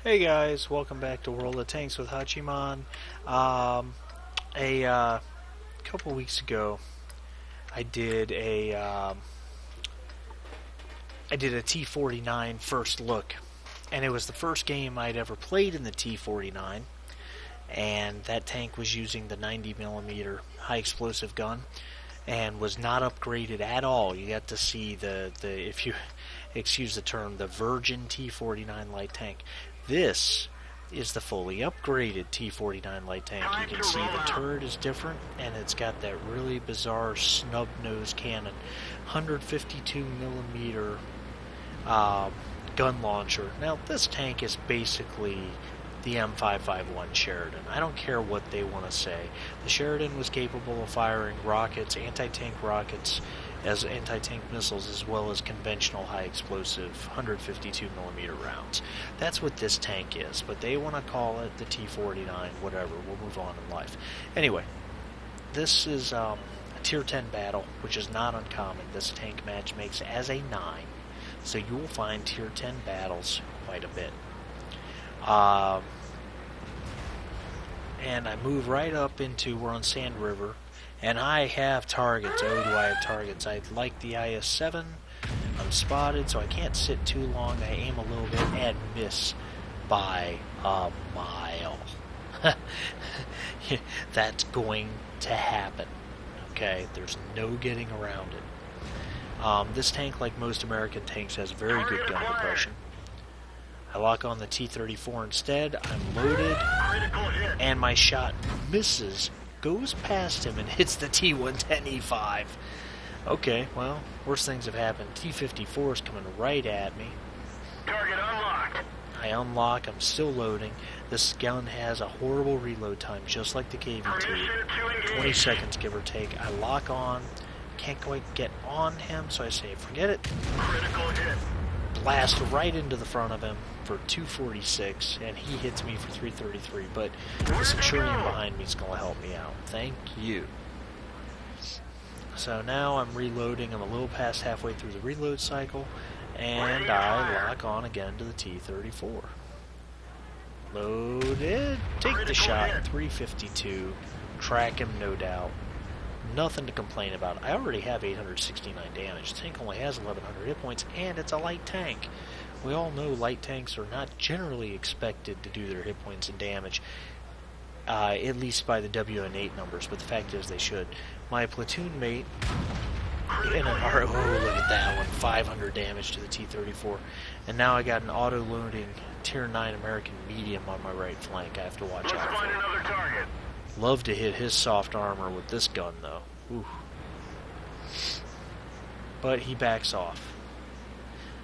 Hey guys, welcome back to World of Tanks with Hachiman. A couple weeks ago, I did a T49 first look, and it was the first game I'd ever played in the T49, and that tank was using the 90mm high explosive gun, and was not upgraded at all. You got to see the if you excuse the term, the virgin T49 light tank. This is the fully upgraded T49 light tank. You can see the turret is different, and it's got that really bizarre snub nose cannon, 152mm gun launcher. Now this tank is basically the M551 Sheridan. I don't care what they want to say. The Sheridan was capable of firing rockets, anti-tank rockets, as anti-tank missiles, as well as conventional high-explosive 152mm rounds. That's what this tank is, but they want to call it the T49, whatever. We'll move on in life. Anyway, this is a Tier 10 battle, which is not uncommon. This tank match makes as a 9, so you will find Tier 10 battles quite a bit. And I move right up into, we're on Sand River, and I have targets. Oh, do I have targets? I like the IS-7. I'm spotted, so I can't sit too long. I aim a little bit and miss by a mile. That's going to happen. Okay, there's no getting around it. This tank, like most American tanks, has very good gun depression. I lock on the T34 instead. I'm loaded, and my shot misses, goes past him, and hits the T110E5. Okay, well, worse things have happened. T54 is coming right at me. Target unlocked. I unlock. I'm still loading. This gun has a horrible reload time, just like the KV-2. 20 seconds, give or take. I lock on. Can't quite get on him, so I say, forget it. Critical hit. Blast right into the front of him for 246, and he hits me for 333, but the Centurion behind me is going to help me out. Thank you. So now I'm reloading. I'm a little past halfway through the reload cycle, and I lock on again to the T34. Loaded. Take the shot. 352. Track him, no doubt. Nothing to complain about. I already have 869 damage. The tank only has 1100 hit points, and it's a light tank. We all know light tanks are not generally expected to do their hit points and damage, at least by the WN8 numbers, but the fact is they should. My platoon mate, in an oh, look at that one, 500 damage to the T34, and now I got an auto-loading Tier 9 American medium on my right flank I have to watch out for. Another target. Love to hit his soft armor with this gun, though. Ooh. But he backs off.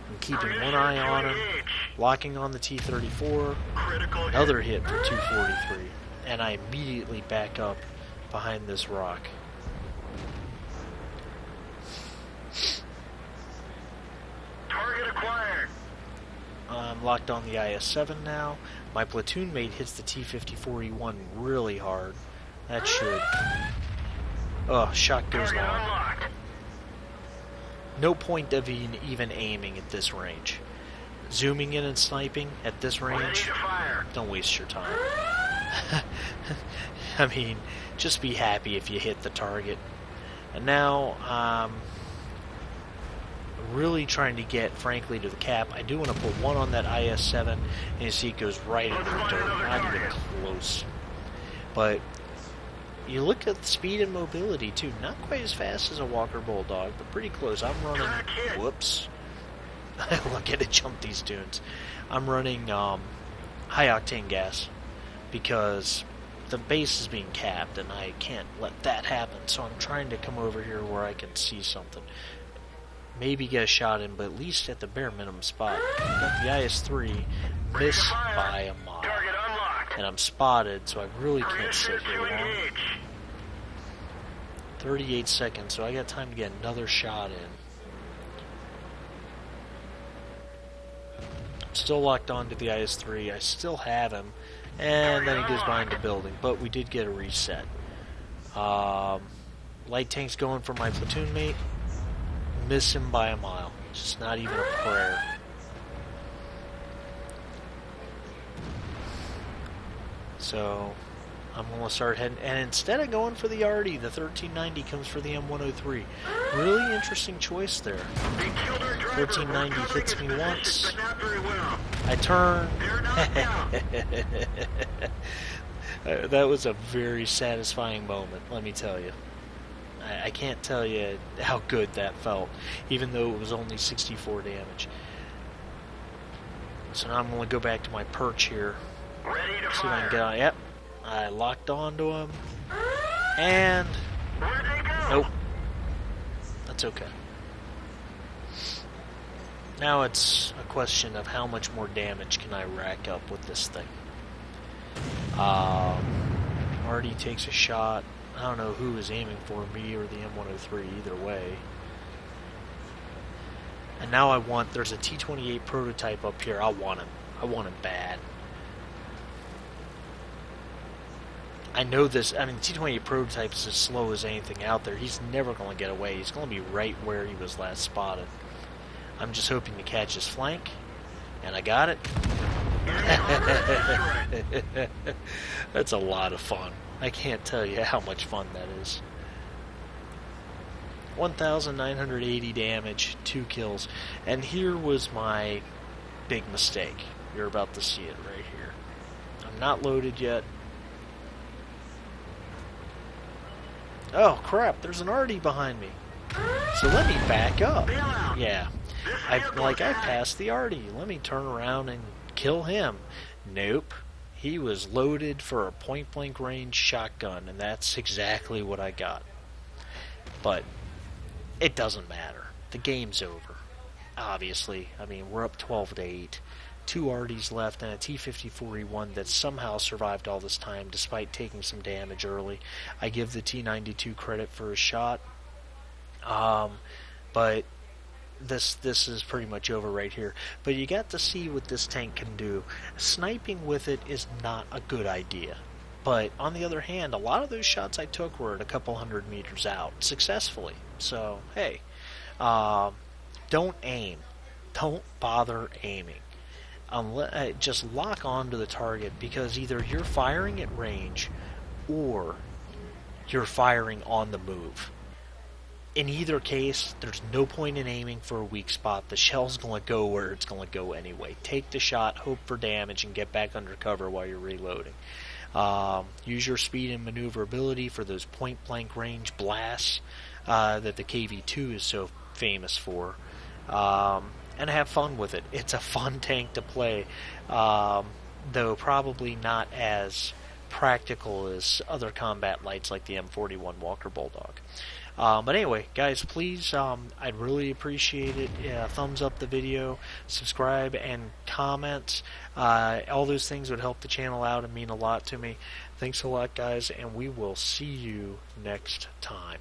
I'm keeping one eye on him, locking on the T-34, another hit for 243, and I immediately back up behind this rock. Target acquired. I'm locked on the IS-7 now. My platoon mate hits the T-54E1 really hard. That should... Oh, shot goes long. No point of even aiming at this range. Zooming in and sniping at this range, don't waste your time. I mean, just be happy if you hit the target. And now, I'm really trying to get, frankly, to the cap. I do want to put one on that IS-7, and you see it goes right into the dirt. Not even close. But you look at the speed and mobility, too. Not quite as fast as a Walker Bulldog, but pretty close. I'm running... Whoops. Look at it jump these dunes. I'm running high-octane gas because the base is being capped, and I can't let that happen. So I'm trying to come over here where I can see something. Maybe get a shot in, but at least at the bare minimum spot. Got the IS-3, miss by a mile. And I'm spotted, so I really can't sit here long. 38 seconds, so I got time to get another shot in. I'm still locked on to the IS-3. I still have him, and then he goes behind the building, but we did get a reset. Light tank's going for my platoon mate. Miss him by a mile. Just not even a prayer. So I'm going to start heading, and instead of going for the Arty, the 1390 comes for the M103. Really interesting choice there. 1390 hits me once. I turn. That was a very satisfying moment, let me tell you. I can't tell you how good that felt, even though it was only 64 damage. So now I'm going to go back to my perch here. Ready to See if I fire. can get on. Yep. I locked onto him. And... Where'd they go? nope. That's okay. Now it's a question of how much more damage can I rack up with this thing. Artie takes a shot. I don't know who is aiming for, me or the M103, either way. And now I want, there's a T49 prototype up here. I want him. I want him bad. I know this, I mean, T49 prototype is as slow as anything out there. He's never going to get away. He's going to be right where he was last spotted. I'm just hoping to catch his flank. And I got it. That's a lot of fun. I can't tell you how much fun that is. 1,980 damage, 2 kills. And here was my big mistake. You're about to see it right here. I'm not loaded yet. Oh crap, there's an Arty behind me. So let me back up. Yeah. I passed the Arty. Let me turn around and kill him. Nope. He was loaded for a point-blank range shotgun, and that's exactly what I got. But it doesn't matter. The game's over. Obviously. I mean, we're up 12-8. 2 Artys left and a T5041 that somehow survived all this time despite taking some damage early. I give the T92 credit for his shot. But this is pretty much over right here. But you got to see what this tank can do. Sniping with it is not a good idea. But on the other hand, a lot of those shots I took were at a couple 100 meters out successfully. So, hey, don't aim. Don't bother aiming. Just lock onto the target, because either you're firing at range or you're firing on the move. In either case, there's no point in aiming for a weak spot. The shell's going to go where it's going to go anyway. Take the shot, hope for damage, and get back under cover while you're reloading. Use your speed and maneuverability for those point-blank range blasts that the KV-2 is so famous for. And have fun with it. It's a fun tank to play, though probably not as practical as other combat lights like the M41 Walker Bulldog. But anyway, guys, please, I'd really appreciate it. Thumbs up the video, subscribe, and comment. All those things would help the channel out and mean a lot to me. Thanks a lot, guys, and we will see you next time.